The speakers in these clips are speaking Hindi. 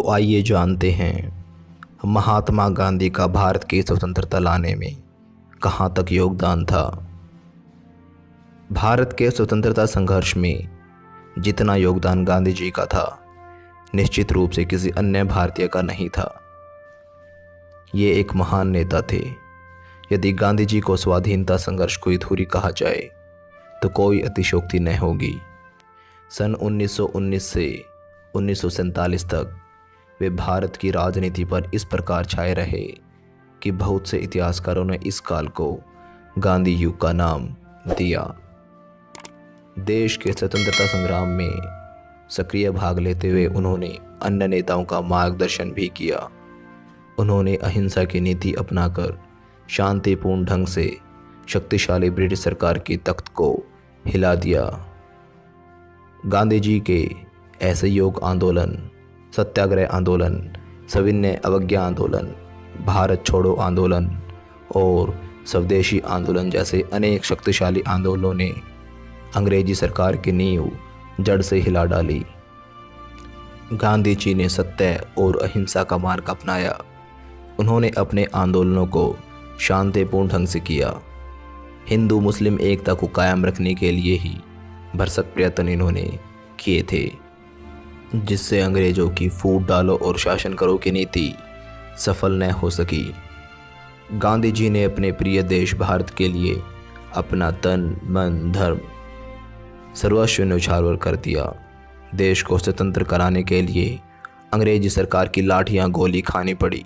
तो आइए जानते हैं महात्मा गांधी का भारत की स्वतंत्रता लाने में कहाँ तक योगदान था। भारत के स्वतंत्रता संघर्ष में जितना योगदान गांधी जी का था, निश्चित रूप से किसी अन्य भारतीय का नहीं था। ये एक महान नेता थे। यदि गांधी जी को स्वाधीनता संघर्ष को अधूरी कहा जाए तो कोई अतिशयोक्ति न होगी। सन 1919 से 1947 तक वे भारत की राजनीति पर इस प्रकार छाए रहे कि बहुत से इतिहासकारों ने इस काल को गांधी युग का नाम दिया। देश के स्वतंत्रता संग्राम में सक्रिय भाग लेते हुए उन्होंने अन्य नेताओं का मार्गदर्शन भी किया। उन्होंने अहिंसा की नीति अपनाकर शांतिपूर्ण ढंग से शक्तिशाली ब्रिटिश सरकार की तख्त को हिला दिया। गांधी जी के असहयोग आंदोलन, सत्याग्रह आंदोलन, सविनय अवज्ञा आंदोलन, भारत छोड़ो आंदोलन और स्वदेशी आंदोलन जैसे अनेक शक्तिशाली आंदोलनों ने अंग्रेजी सरकार की नींव जड़ से हिला डाली। गांधी जी ने सत्य और अहिंसा का मार्ग अपनाया। उन्होंने अपने आंदोलनों को शांतिपूर्ण ढंग से किया। हिंदू मुस्लिम एकता को कायम रखने के लिए ही भरसक प्रयत्न इन्होंने किए थे, जिससे अंग्रेजों की फूट डालो और शासन करो की नीति सफल न हो सकी। गांधी जी ने अपने प्रिय देश भारत के लिए अपना तन मन धर्म सर्वस्व न्यौछावर कर दिया। देश को स्वतंत्र कराने के लिए अंग्रेजी सरकार की लाठियां गोली खानी पड़ी।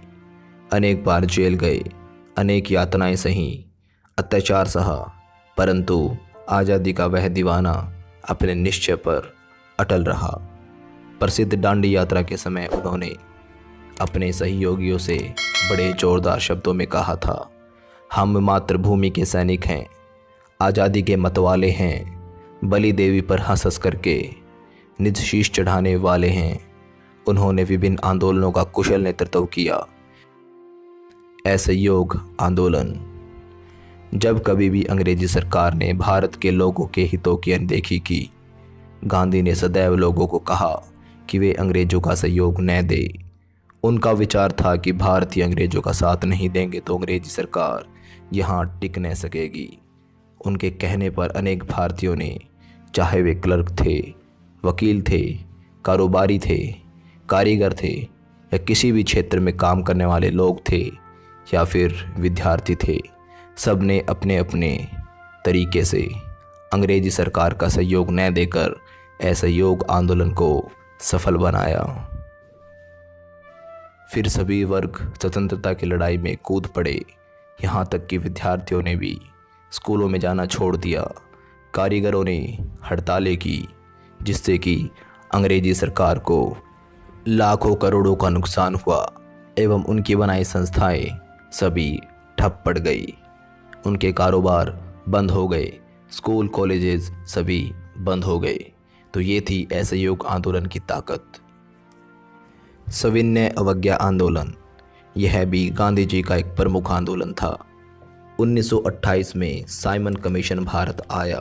अनेक बार जेल गए, अनेक यातनाएं सही, अत्याचार सहा, परंतु आज़ादी का वह दीवाना अपने निश्चय पर अटल रहा। प्रसिद्ध दांडी यात्रा के समय उन्होंने अपने सहयोगियों से बड़े जोरदार शब्दों में कहा था, हम मातृभूमि के सैनिक हैं, आज़ादी के मतवाले हैं, बलि देवी पर हंस हंस करके निज शीश चढ़ाने वाले हैं। उन्होंने विभिन्न आंदोलनों का कुशल नेतृत्व किया। असहयोग आंदोलन, जब कभी भी अंग्रेजी सरकार ने भारत के लोगों के हितों की अनदेखी की, गांधी ने सदैव लोगों को कहा कि वे अंग्रेजों का सहयोग न दे। उनका विचार था कि भारतीय अंग्रेजों का साथ नहीं देंगे तो अंग्रेजी सरकार यहाँ टिक न सकेगी। उनके कहने पर अनेक भारतीयों ने, चाहे वे क्लर्क थे, वकील थे, कारोबारी थे, कारीगर थे या किसी भी क्षेत्र में काम करने वाले लोग थे या फिर विद्यार्थी थे, सब ने अपने अपने तरीके से अंग्रेजी सरकार का सहयोग न देकर असहयोग आंदोलन को सफल बनाया। फिर सभी वर्ग स्वतंत्रता की लड़ाई में कूद पड़े। यहाँ तक कि विद्यार्थियों ने भी स्कूलों में जाना छोड़ दिया। कारीगरों ने हड़तालें की, जिससे कि अंग्रेजी सरकार को लाखों करोड़ों का नुकसान हुआ एवं उनकी बनाई संस्थाएं सभी ठप पड़ गई। उनके कारोबार बंद हो गए, स्कूल कॉलेजेस सभी बंद हो गए। तो ये थी असहयोग आंदोलन की ताकत। सविनय अवज्ञा आंदोलन, यह भी गांधी जी का एक प्रमुख आंदोलन था। 1928 में साइमन कमीशन भारत आया।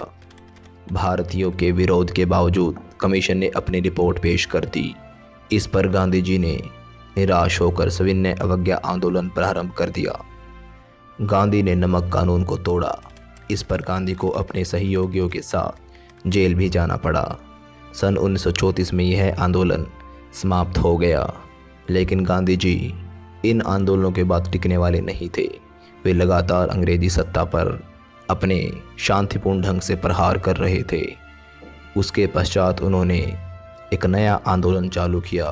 भारतीयों के विरोध के बावजूद कमीशन ने अपनी रिपोर्ट पेश कर दी। इस पर गांधी जी ने निराश होकर सविनय अवज्ञा आंदोलन प्रारंभ कर दिया। गांधी ने नमक कानून को तोड़ा। इस पर गांधी को अपने सहयोगियों के साथ जेल भी जाना पड़ा। सन 1934 में यह आंदोलन समाप्त हो गया, लेकिन गांधी जी इन आंदोलनों के बाद टिकने वाले नहीं थे। वे लगातार अंग्रेजी सत्ता पर अपने शांतिपूर्ण ढंग से प्रहार कर रहे थे। उसके पश्चात उन्होंने एक नया आंदोलन चालू किया,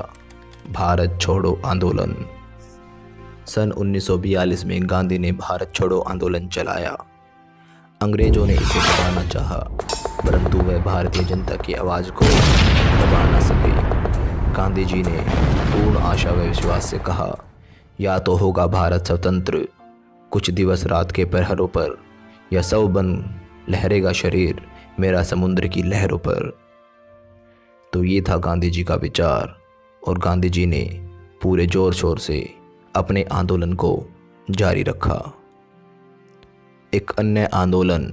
भारत छोड़ो आंदोलन। सन 1942 में गांधी ने भारत छोड़ो आंदोलन चलाया। अंग्रेजों ने इसे दबाना चाहा, परंतु वह भारतीय जनता की आवाज़ को दबा न सके। गांधी जी ने पूर्ण आशा व विश्वास से कहा, या तो होगा भारत स्वतंत्र कुछ दिवस रात के प्रहरों पर, या सौ बन लहरेगा शरीर मेरा समुद्र की लहरों पर। तो ये था गांधी जी का विचार, और गांधी जी ने पूरे जोर शोर से अपने आंदोलन को जारी रखा। एक अन्य आंदोलन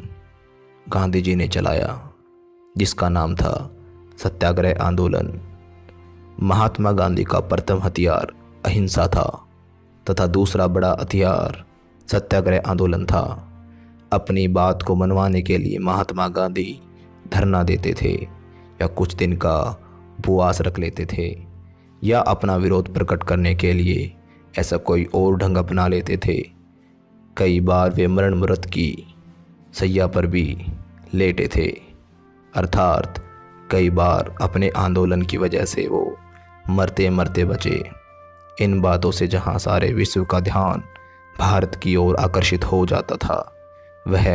गांधी जी ने चलाया जिसका नाम था सत्याग्रह आंदोलन। महात्मा गांधी का प्रथम हथियार अहिंसा था तथा दूसरा बड़ा हथियार सत्याग्रह आंदोलन था। अपनी बात को मनवाने के लिए महात्मा गांधी धरना देते थे या कुछ दिन का उपवास रख लेते थे या अपना विरोध प्रकट करने के लिए ऐसा कोई और ढंग अपना लेते थे। कई बार वे मरण मृत की सैया पर भी लेटे थे, अर्थात कई बार अपने आंदोलन की वजह से वो मरते मरते बचे। इन बातों से जहाँ सारे विश्व का ध्यान भारत की ओर आकर्षित हो जाता था, वह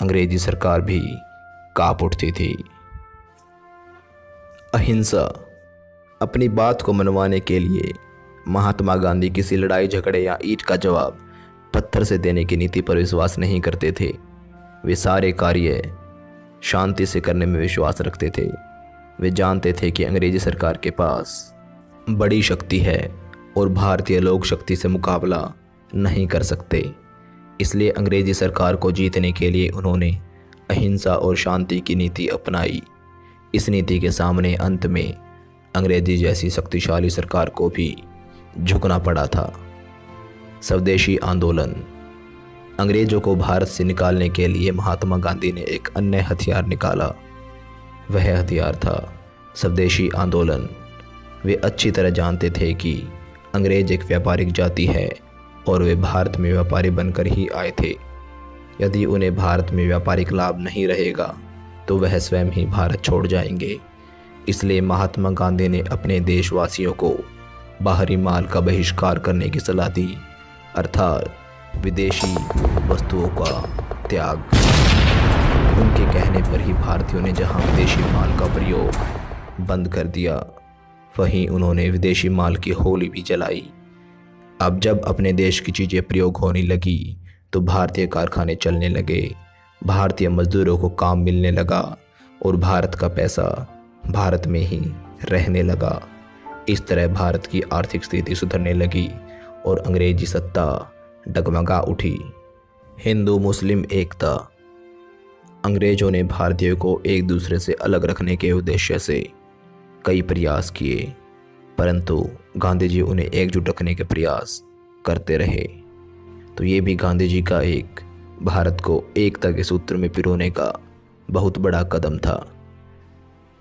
अंग्रेजी सरकार भी कांप उठती थी। अहिंसा। अपनी बात को मनवाने के लिए महात्मा गांधी किसी लड़ाई झगड़े या ईंट का जवाब पत्थर से देने की नीति पर विश्वास नहीं करते थे। वे सारे कार्य शांति से करने में विश्वास रखते थे। वे जानते थे कि अंग्रेजी सरकार के पास बड़ी शक्ति है और भारतीय लोक शक्ति से मुकाबला नहीं कर सकते। इसलिए अंग्रेजी सरकार को जीतने के लिए उन्होंने अहिंसा और शांति की नीति अपनाई। इस नीति के सामने अंत में अंग्रेजी जैसी शक्तिशाली सरकार को भी झुकना पड़ा था। स्वदेशी आंदोलन। अंग्रेजों को भारत से निकालने के लिए महात्मा गांधी ने एक अन्य हथियार निकाला। वह हथियार था स्वदेशी आंदोलन। वे अच्छी तरह जानते थे कि अंग्रेज एक व्यापारिक जाति है और वे भारत में व्यापारी बनकर ही आए थे। यदि उन्हें भारत में व्यापारिक लाभ नहीं रहेगा तो वह स्वयं ही भारत छोड़ जाएंगे। इसलिए महात्मा गांधी ने अपने देशवासियों को बाहरी माल का बहिष्कार करने की सलाह दी, अर्थात विदेशी वस्तुओं का त्याग। उनके कहने पर ही भारतीयों ने जहां विदेशी माल का प्रयोग बंद कर दिया, वहीं उन्होंने विदेशी माल की होली भी जलाई। अब जब अपने देश की चीज़ें प्रयोग होने लगी तो भारतीय कारखाने चलने लगे, भारतीय मजदूरों को काम मिलने लगा और भारत का पैसा भारत में ही रहने लगा। इस तरह भारत की आर्थिक स्थिति सुधरने लगी और अंग्रेजी सत्ता डगमगा उठी। हिंदू मुस्लिम एकता। अंग्रेजों ने भारतीयों को एक दूसरे से अलग रखने के उद्देश्य से कई प्रयास किए, परंतु गांधी जी उन्हें एकजुट रखने के प्रयास करते रहे। तो ये भी गांधी जी का एक भारत को एकता के सूत्र में पिरोने का बहुत बड़ा कदम था।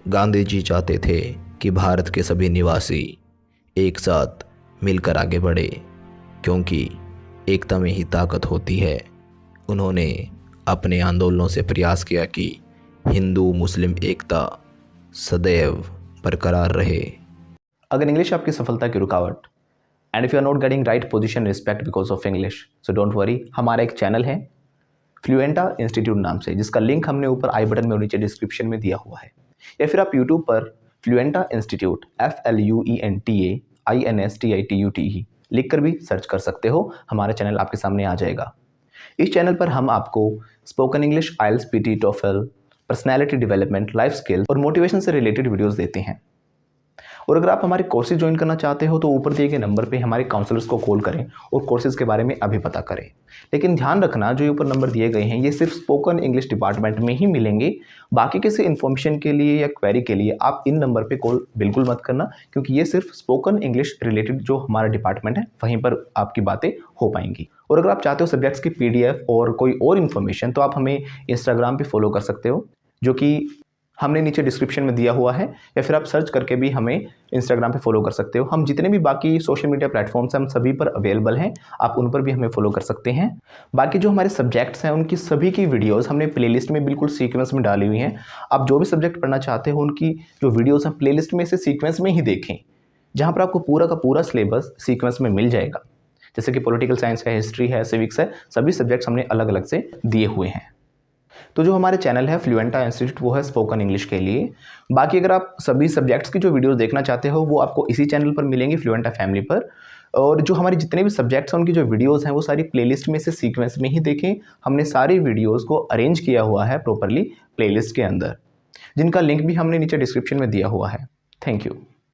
गांधी जी चाहते थे कि भारत के सभी निवासी एक साथ मिलकर आगे बढ़े, क्योंकि एकता में ही ताकत होती है। उन्होंने अपने आंदोलनों से प्रयास किया कि हिंदू मुस्लिम एकता सदैव बरकरार रहे। अगर इंग्लिश आपकी सफलता की रुकावट and if you are not getting right position respect because of English, so don't worry, हमारा एक चैनल है फ्लुएंटा इंस्टीट्यूट नाम से, जिसका लिंक हमने ऊपर आई बटन में और नीचे डिस्क्रिप्शन में दिया हुआ है। या फिर आप यूट्यूब पर फ्लुएंटा इंस्टीट्यूट FLUENTA INSTITUTE लिख कर भी सर्च कर सकते हो। हमारा चैनल आपके सामने आ जाएगा। इस चैनल पर हम आपको spoken English, IELTS, PT, TOEFL, personality development, life skill और मोटिवेशन से रिलेटेड वीडियोस देते हैं। और अगर आप हमारे कोर्सेज ज्वाइन करना चाहते हो तो ऊपर दिए गए नंबर पे हमारे काउंसलर्स को कॉल करें और कोर्सेज के बारे में अभी पता करें। लेकिन ध्यान रखना, जो ऊपर नंबर दिए गए हैं ये सिर्फ स्पोकन इंग्लिश डिपार्टमेंट में ही मिलेंगे। बाकी किसी इन्फॉर्मेशन के लिए या क्वेरी के लिए आप इन नंबर पे कॉल बिल्कुल मत करना, क्योंकि ये सिर्फ स्पोकन इंग्लिश रिलेटेड जो हमारा डिपार्टमेंट है वहीं पर आपकी बातें हो पाएंगी। और अगर आप चाहते हो सब्जेक्ट्स की PDF और कोई और इन्फॉर्मेशन, तो आप हमें इंस्टाग्राम पे फॉलो कर सकते हो, जो कि हमने नीचे डिस्क्रिप्शन में दिया हुआ है, या फिर आप सर्च करके भी हमें इंस्टाग्राम पे फॉलो कर सकते हो। हम जितने भी बाकी सोशल मीडिया प्लेटफॉर्म्स हैं हम सभी पर अवेलेबल हैं, आप उन पर भी हमें फॉलो कर सकते हैं। बाकी जो हमारे सब्जेक्ट्स हैं उनकी सभी की वीडियोस हमने प्लेलिस्ट में बिल्कुल सीक्वेंस में डाली हुई हैं। आप जो भी सब्जेक्ट पढ़ना चाहते हो उनकी जो वीडियोज़ हैं प्लेलिस्ट में से सीक्वेंस में ही देखें, जहाँ पर आपको पूरा का पूरा सिलेबस सीक्वेंस में मिल जाएगा। जैसे कि पॉलिटिकल साइंस है, हिस्ट्री है, सिविक्स है, सभी सब्जेक्ट्स हमने अलग अलग से दिए हुए हैं। तो जो हमारे चैनल है फ्लुएंटा इंस्टीट्यूट, वो है स्पोकन इंग्लिश के लिए। बाकी अगर आप सभी सब्जेक्ट्स की जो वीडियोस देखना चाहते हो वो आपको इसी चैनल पर मिलेंगी, फ्लुएंटा फैमिली पर। और जो हमारे जितने भी सब्जेक्ट्स हैं उनकी जो वीडियोस हैं वो सारी प्लेलिस्ट में से सीक्वेंस में ही देखें। हमने सारी वीडियोस को अरेंज किया हुआ है प्रॉपरली प्लेलिस्ट के अंदर, जिनका लिंक भी हमने नीचे डिस्क्रिप्शन में दिया हुआ है। Thank you.